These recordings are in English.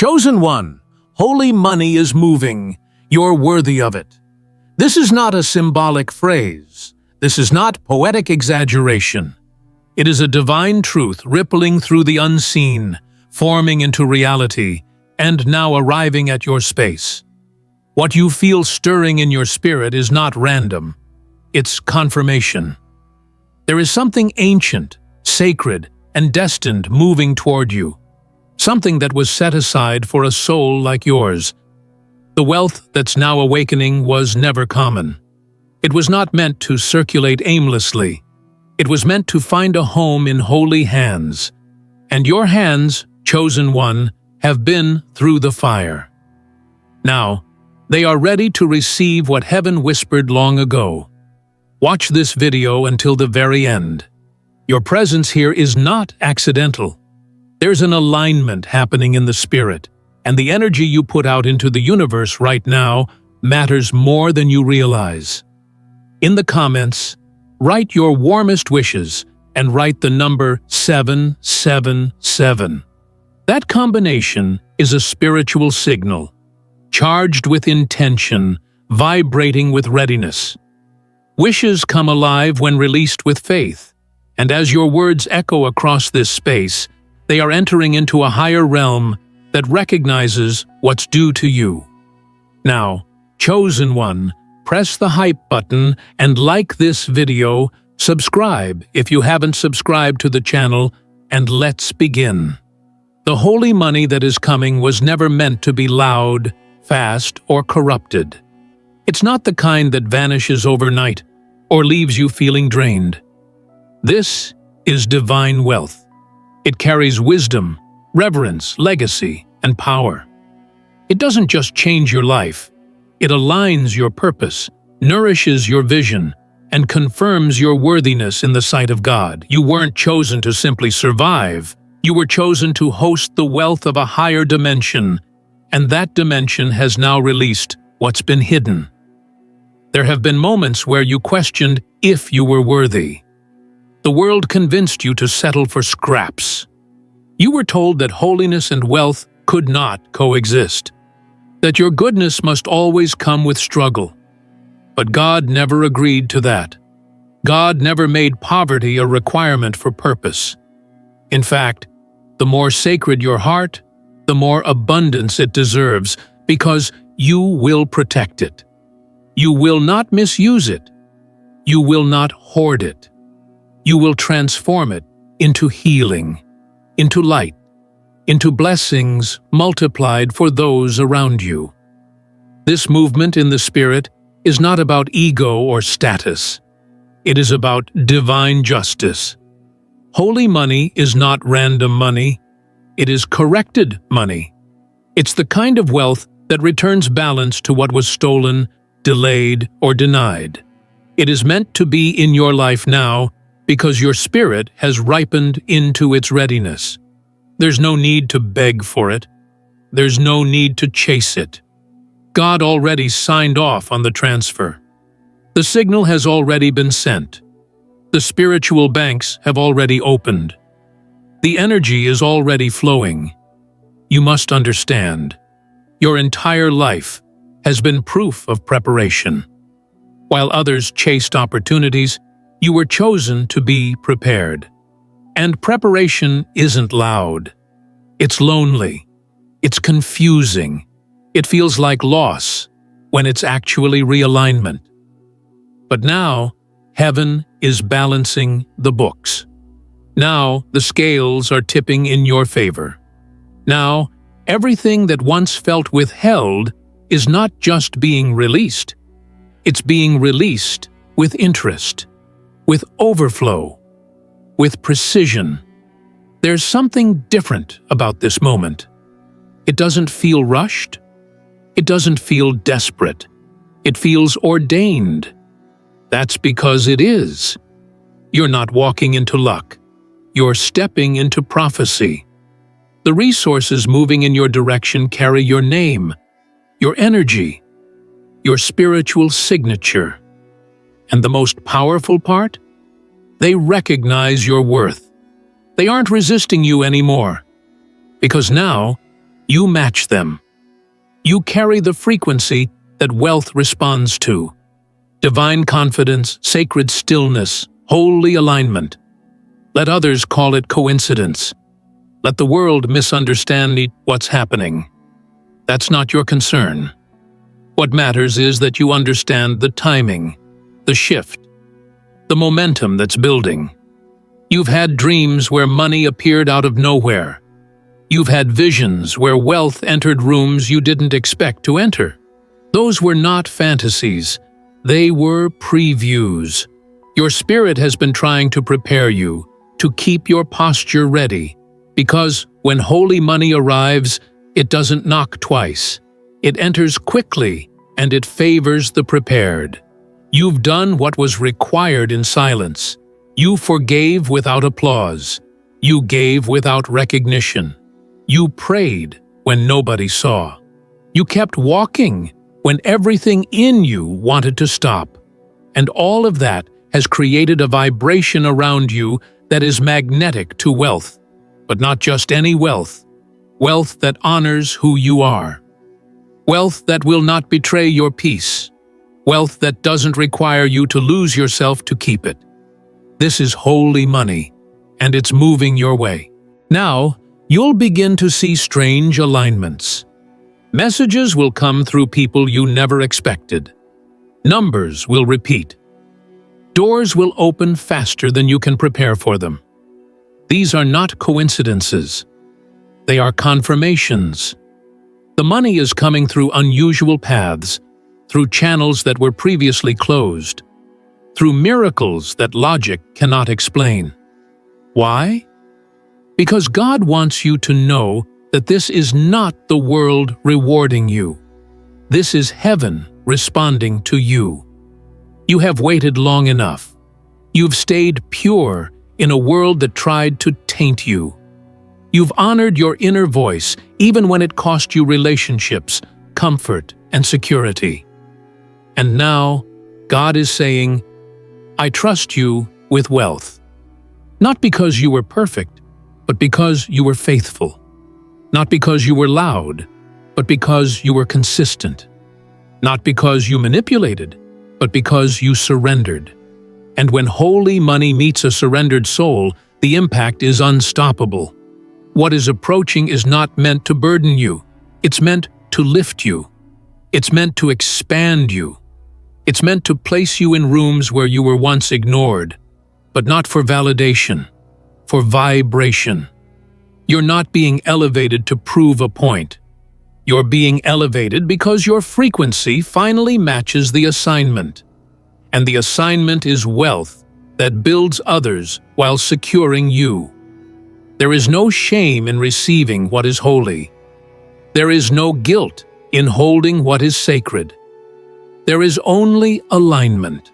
Chosen one, holy money is moving. You're worthy of it. This is not a symbolic phrase. This is not poetic exaggeration. It is a divine truth rippling through the unseen, forming into reality, and now arriving at your space. What you feel stirring in your spirit is not random. It's confirmation. There is something ancient, sacred, and destined moving toward you. Something that was set aside for a soul like yours. The wealth that's now awakening was never common. It was not meant to circulate aimlessly. It was meant to find a home in holy hands. And your hands, chosen one, have been through the fire. Now, they are ready to receive what heaven whispered long ago. Watch this video until the very end. Your presence here is not accidental. There's an alignment happening in the spirit, and the energy you put out into the universe right now matters more than you realize. In the comments, write your warmest wishes and write the number 777. That combination is a spiritual signal, charged with intention, vibrating with readiness. Wishes come alive when released with faith, and as your words echo across this space, they are entering into a higher realm that recognizes what's due to you. Now, chosen one, press the hype button and like this video, subscribe if you haven't subscribed to the channel, and let's begin. The holy money that is coming was never meant to be loud, fast, or corrupted. It's not the kind that vanishes overnight or leaves you feeling drained. This is divine wealth. It carries wisdom, reverence, legacy, and power. It doesn't just change your life. It aligns your purpose, nourishes your vision, and confirms your worthiness in the sight of God. You weren't chosen to simply survive. You were chosen to host the wealth of a higher dimension, and that dimension has now released what's been hidden. There have been moments where you questioned if you were worthy. The world convinced you to settle for scraps. You were told that holiness and wealth could not coexist, that your goodness must always come with struggle. But God never agreed to that. God never made poverty a requirement for purpose. In fact, the more sacred your heart, the more abundance it deserves, because you will protect it. You will not misuse it. You will not hoard it. You will transform it into healing, into light, into blessings multiplied for those around you. This movement in the Spirit is not about ego or status. It is about divine justice. Holy money is not random money. It is corrected money. It's the kind of wealth that returns balance to what was stolen, delayed, or denied. It is meant to be in your life now because your spirit has ripened into its readiness. There's no need to beg for it. There's no need to chase it. God already signed off on the transfer. The signal has already been sent. The spiritual banks have already opened. The energy is already flowing. You must understand, your entire life has been proof of preparation. While others chased opportunities, you were chosen to be prepared. And preparation isn't loud. It's lonely. It's confusing. It feels like loss when it's actually realignment. But now, heaven is balancing the books. Now, the scales are tipping in your favor. Now, everything that once felt withheld is not just being released. It's being released with interest, with overflow, with precision. There's something different about this moment. It doesn't feel rushed. It doesn't feel desperate. It feels ordained. That's because it is. You're not walking into luck. You're stepping into prophecy. The resources moving in your direction carry your name, your energy, your spiritual signature. And the most powerful part? They recognize your worth. They aren't resisting you anymore. Because now, You match them. You carry the frequency that wealth responds to. Divine confidence, sacred stillness, holy alignment. Let others call it coincidence. Let the world misunderstand what's happening. That's not your concern. What matters is that you understand the timing, the shift, the momentum that's building. You've had dreams where money appeared out of nowhere. You've had visions where wealth entered rooms you didn't expect to enter. Those were not fantasies. They were previews. Your spirit has been trying to prepare you, to keep your posture ready, because when holy money arrives, it doesn't knock twice. It enters quickly, and it favors the prepared. You've done what was required in silence. You forgave without applause. You gave without recognition. You prayed when nobody saw. You kept walking when everything in you wanted to stop. And all of that has created a vibration around you that is magnetic to wealth. But not just any wealth. Wealth that honors who you are. Wealth that will not betray your peace. Wealth that doesn't require you to lose yourself to keep it. This is holy money, and it's moving your way. Now, you'll begin to see strange alignments. Messages will come through people you never expected. Numbers will repeat. Doors will open faster than you can prepare for them. These are not coincidences. They are confirmations. The money is coming through unusual paths, through channels that were previously closed, through miracles that logic cannot explain. Why? Because God wants you to know that this is not the world rewarding you. This is heaven responding to you. You have waited long enough. You've stayed pure in a world that tried to taint you. You've honored your inner voice even when it cost you relationships, comfort, and security. And now, God is saying, I trust you with wealth. Not because you were perfect, but because you were faithful. Not because you were loud, but because you were consistent. Not because you manipulated, but because you surrendered. And when holy money meets a surrendered soul, the impact is unstoppable. What is approaching is not meant to burden you. It's meant to lift you. It's meant to expand you. It's meant to place you in rooms where you were once ignored, but not for validation, for vibration. You're not being elevated to prove a point. You're being elevated because your frequency finally matches the assignment. And the assignment is wealth that builds others while securing you. There is no shame in receiving what is holy. There is no guilt in holding what is sacred. There is only alignment.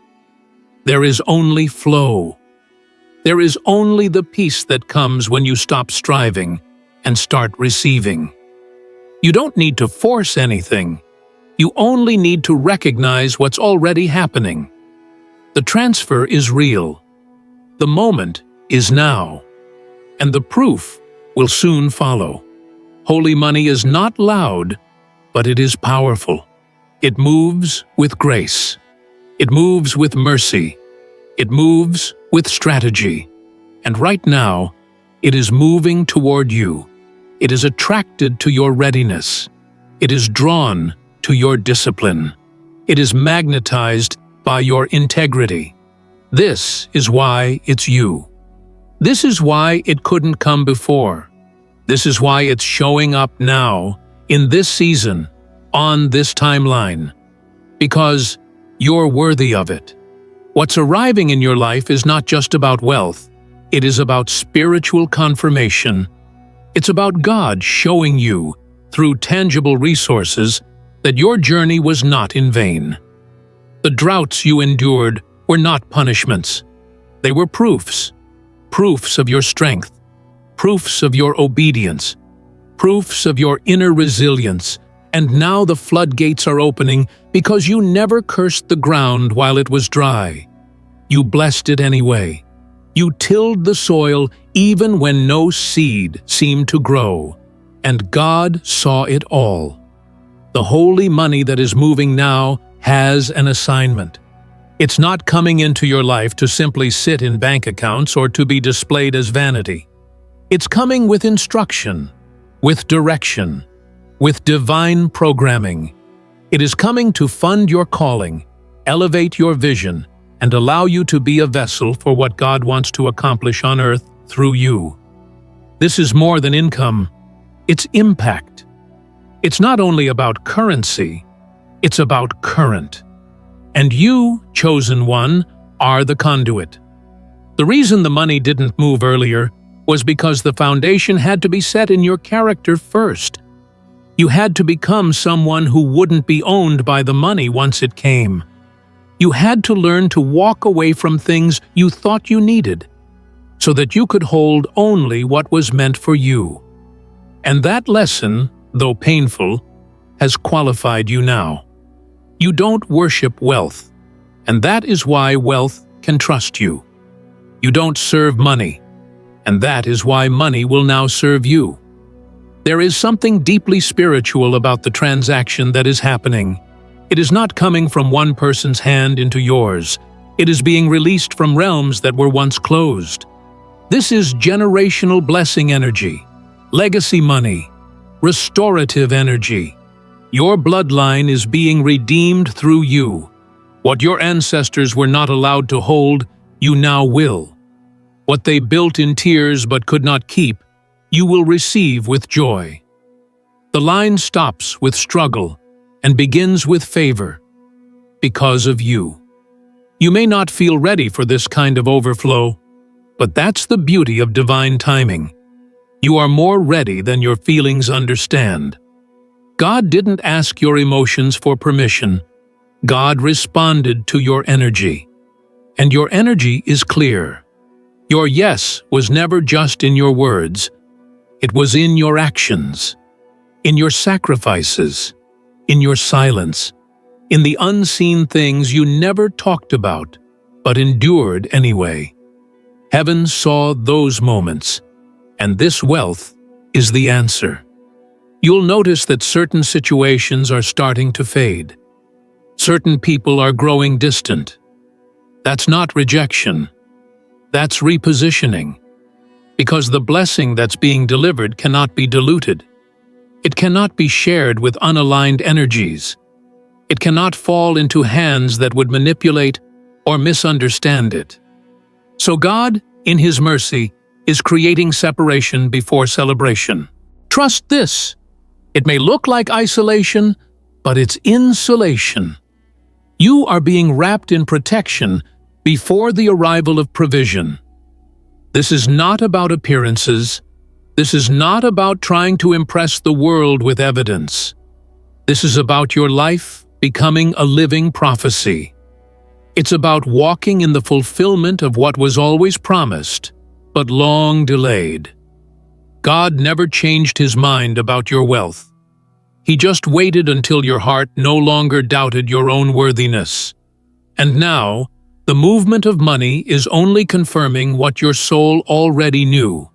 There is only flow. There is only the peace that comes when you stop striving and start receiving. You don't need to force anything. You only need to recognize what's already happening. The transfer is real. The moment is now. And the proof will soon follow. Holy money is not loud, but it is powerful. It moves with grace. It moves with mercy. It moves with strategy. And right now, it is moving toward you. It is attracted to your readiness. It is drawn to your discipline. It is magnetized by your integrity. This is why it's you. This is why it couldn't come before. This is why it's showing up now, in this season, on this timeline. Because you're worthy of it. What's arriving in your life is not just about wealth. It is about spiritual confirmation. It's about God showing you, through tangible resources, that your journey was not in vain. The droughts you endured were not punishments. They were proofs. Proofs of your strength, proofs of your obedience, proofs of your inner resilience, and now the floodgates are opening because you never cursed the ground while it was dry. You blessed it anyway. You tilled the soil even when no seed seemed to grow. And God saw it all. The holy money that is moving now has an assignment. It's not coming into your life to simply sit in bank accounts or to be displayed as vanity. It's coming with instruction, with direction, with divine programming. It is coming to fund your calling, elevate your vision, and allow you to be a vessel for what God wants to accomplish on earth through you. This is more than income, it's impact. It's not only about currency, it's about current. And you, chosen one, are the conduit. The reason the money didn't move earlier was because the foundation had to be set in your character first. You had to become someone who wouldn't be owned by the money once it came. You had to learn to walk away from things you thought you needed, so that you could hold only what was meant for you. And that lesson, though painful, has qualified you now. You don't worship wealth, and that is why wealth can trust you. You don't serve money, and that is why money will now serve you. There is something deeply spiritual about the transaction that is happening. It is not coming from one person's hand into yours. It is being released from realms that were once closed. This is generational blessing energy, legacy money, restorative energy. Your bloodline is being redeemed through you. What your ancestors were not allowed to hold, you now will. What they built in tears but could not keep, you will receive with joy. The line stops with struggle and begins with favor because of you. You may not feel ready for this kind of overflow, but that's the beauty of divine timing. You are more ready than your feelings understand. God didn't ask your emotions for permission. God responded to your energy. And your energy is clear. Your yes was never just in your words. It was in your actions, in your sacrifices, in your silence, in the unseen things you never talked about, but endured anyway. Heaven saw those moments, and this wealth is the answer. You'll notice that certain situations are starting to fade. Certain people are growing distant. That's not rejection. That's repositioning. Because the blessing that's being delivered cannot be diluted. It cannot be shared with unaligned energies. It cannot fall into hands that would manipulate or misunderstand it. So God, in His mercy, is creating separation before celebration. Trust this. It may look like isolation, but it's insulation. You are being wrapped in protection before the arrival of provision. This is not about appearances. This is not about trying to impress the world with evidence. This is about your life becoming a living prophecy. It's about walking in the fulfillment of what was always promised, but long delayed. God never changed His mind about your wealth. He just waited until your heart no longer doubted your own worthiness. And now, the movement of money is only confirming what your soul already knew.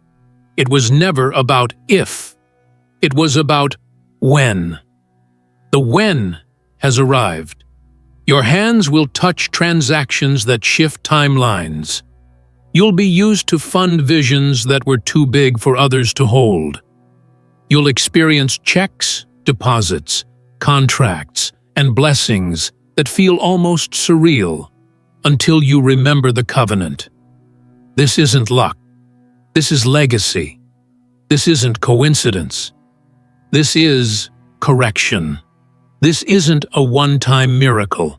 It was never about if. It was about when. The when has arrived. Your hands will touch transactions that shift timelines. You'll be used to fund visions that were too big for others to hold. You'll experience checks, deposits, contracts, and blessings that feel almost surreal until you remember the covenant. This isn't luck. This is legacy. This isn't coincidence. This is correction. This isn't a one-time miracle.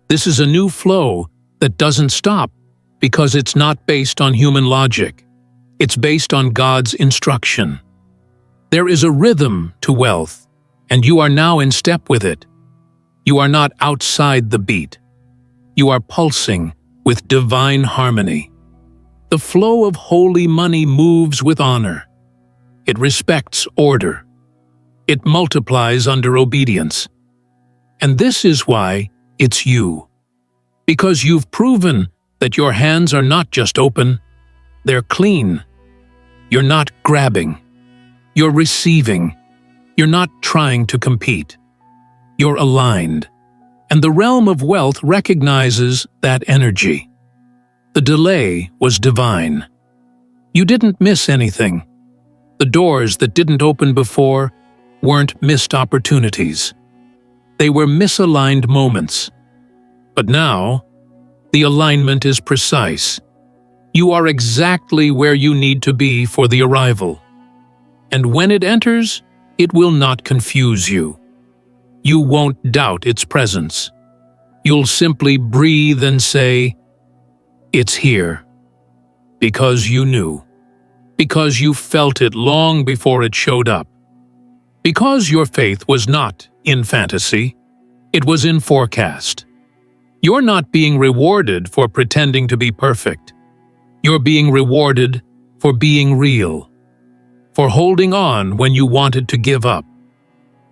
This is a new flow that doesn't stop because it's not based on human logic. It's based on God's instruction. There is a rhythm to wealth, and you are now in step with it. You are not outside the beat. You are pulsing with divine harmony. The flow of holy money moves with honor. It respects order. It multiplies under obedience. And this is why it's you. Because you've proven that your hands are not just open, they're clean. You're not grabbing. You're receiving. You're not trying to compete. You're aligned. And the realm of wealth recognizes that energy. The delay was divine. You didn't miss anything. The doors that didn't open before weren't missed opportunities. They were misaligned moments. But now, the alignment is precise. You are exactly where you need to be for the arrival. And when it enters, it will not confuse you. You won't doubt its presence. You'll simply breathe and say, "It's here." Because you knew. Because you felt it long before it showed up. Because your faith was not in fantasy, it was in forecast. You're not being rewarded for pretending to be perfect. You're being rewarded for being real, for holding on when you wanted to give up,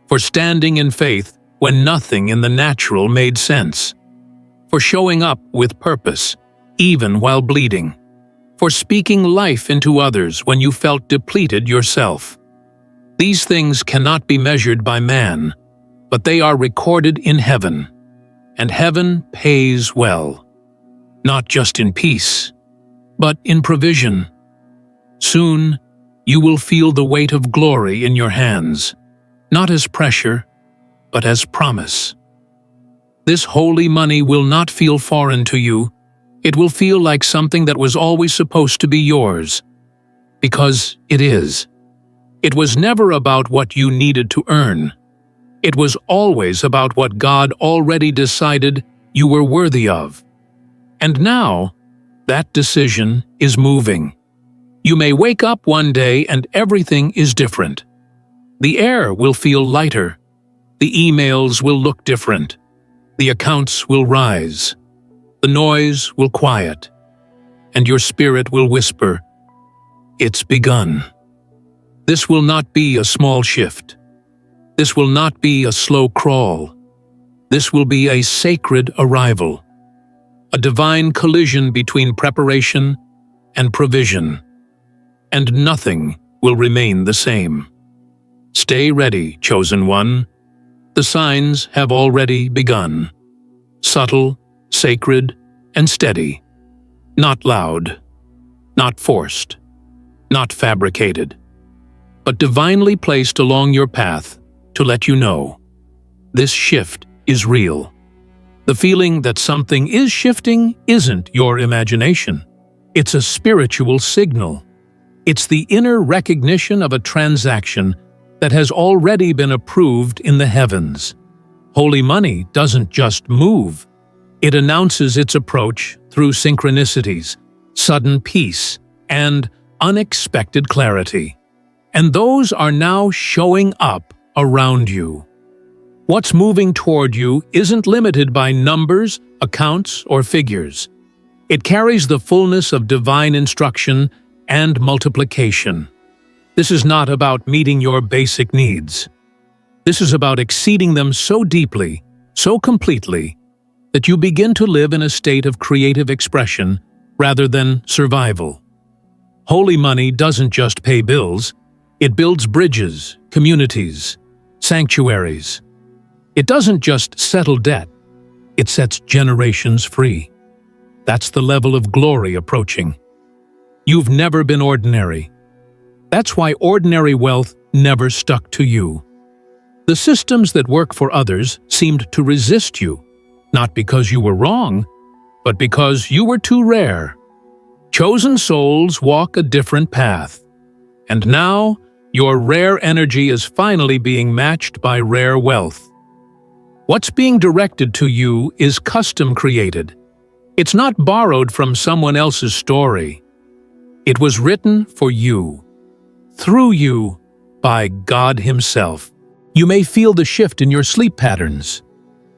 for standing in faith when nothing in the natural made sense, for showing up with purpose, even while bleeding, for speaking life into others when you felt depleted yourself. These things cannot be measured by man, but they are recorded in heaven, and heaven pays well, not just in peace, but in provision. Soon, you will feel the weight of glory in your hands, not as pressure, but as promise. This holy money will not feel foreign to you. It will feel like something that was always supposed to be yours, because it is. It was never about what you needed to earn. It was always about what God already decided you were worthy of. And now, that decision is moving. You may wake up one day and everything is different. The air will feel lighter. The emails will look different. The accounts will rise. The noise will quiet. And your spirit will whisper, "It's begun." This will not be a small shift. This will not be a slow crawl. This will be a sacred arrival, a divine collision between preparation and provision, and nothing will remain the same. Stay ready, chosen one. The signs have already begun. Subtle, sacred, and steady. Not loud, not forced, not fabricated, but divinely placed along your path to let you know. This shift is real. The feeling that something is shifting isn't your imagination. It's a spiritual signal. It's the inner recognition of a transaction that has already been approved in the heavens. Holy money doesn't just move. It announces its approach through synchronicities, sudden peace, and unexpected clarity. And those are now showing up around you. What's moving toward you isn't limited by numbers, accounts, or figures. It carries the fullness of divine instruction and multiplication. This is not about meeting your basic needs. This is about exceeding them so deeply, so completely, that you begin to live in a state of creative expression rather than survival. Holy money doesn't just pay bills. It builds bridges, communities, sanctuaries. It doesn't just settle debt. It sets generations free. That's the level of glory approaching. You've never been ordinary. That's why ordinary wealth never stuck to you. The systems that work for others seemed to resist you, not because you were wrong, but because you were too rare. Chosen souls walk a different path. And now, your rare energy is finally being matched by rare wealth. What's being directed to you is custom created. It's not borrowed from someone else's story. It was written for you, through you, by God Himself. You may feel the shift in your sleep patterns.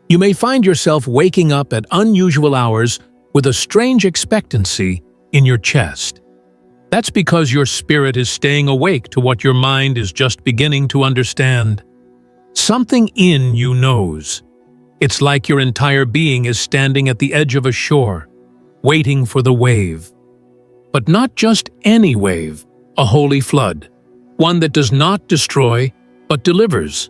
You may find yourself waking up at unusual hours with a strange expectancy in your chest. That's because your spirit is staying awake to what your mind is just beginning to understand. Something in you knows. It's like your entire being is standing at the edge of a shore, waiting for the wave. But not just any wave, a holy flood. one that does not destroy, but delivers.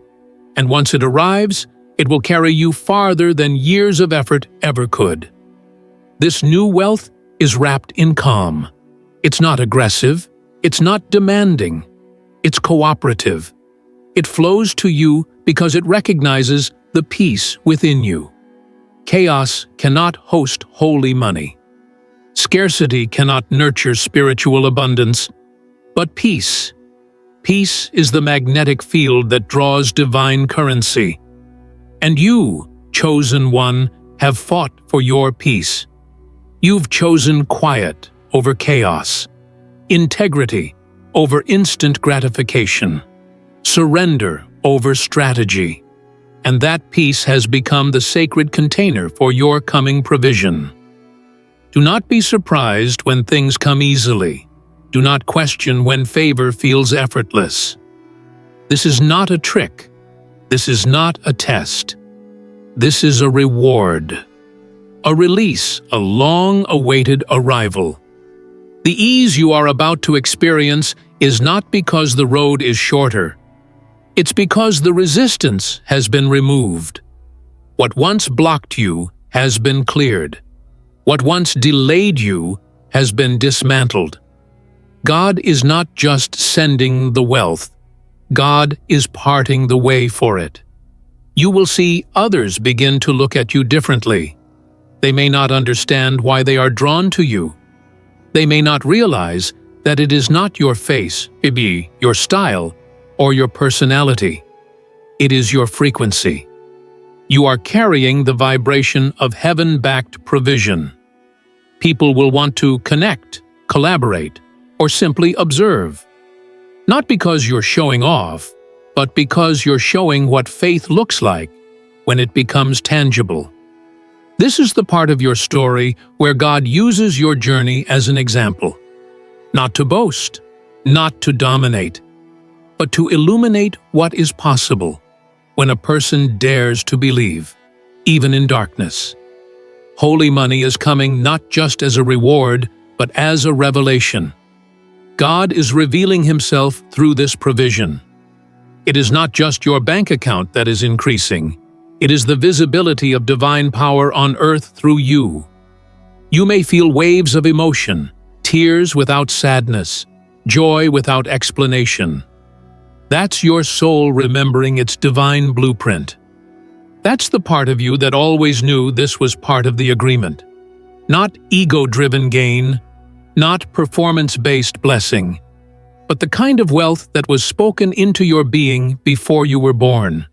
And once it arrives, it will carry you farther than years of effort ever could. This new wealth is wrapped in calm. It's not aggressive. It's not demanding. It's cooperative. It flows to you because it recognizes the peace within you. Chaos cannot host holy money. Scarcity cannot nurture spiritual abundance. But peace is the magnetic field that draws divine currency. And you, chosen one, have fought for your peace. You've chosen quiet over chaos, integrity over instant gratification, surrender over strategy, and that peace has become the sacred container for your coming provision. Do not be surprised when things come easily. Do not question when favor feels effortless. This is not a trick. This is not a test. This is a reward, a release, a long-awaited arrival. The ease you are about to experience is not because the road is shorter. It's because the resistance has been removed. What once blocked you has been cleared. What once delayed you has been dismantled. God is not just sending the wealth. God is parting the way for it. You will see others begin to look at you differently. They may not understand why they are drawn to you. They may not realize that it is not your face, maybe your style, or your personality. It is your frequency. You are carrying the vibration of heaven-backed provision. People will want to connect, collaborate, or simply observe. Not because you're showing off, but because you're showing what faith looks like when it becomes tangible. This is the part of your story where God uses your journey as an example. Not to boast, not to dominate, but to illuminate what is possible when a person dares to believe, even in darkness. Holy money is coming not just as a reward, but as a revelation. God is revealing Himself through this provision. It is not just your bank account that is increasing. It is the visibility of divine power on earth through you. You may feel waves of emotion, tears without sadness, joy without explanation. That's your soul remembering its divine blueprint. That's the part of you that always knew this was part of the agreement. Not ego-driven gain, not performance-based blessing, but the kind of wealth that was spoken into your being before you were born.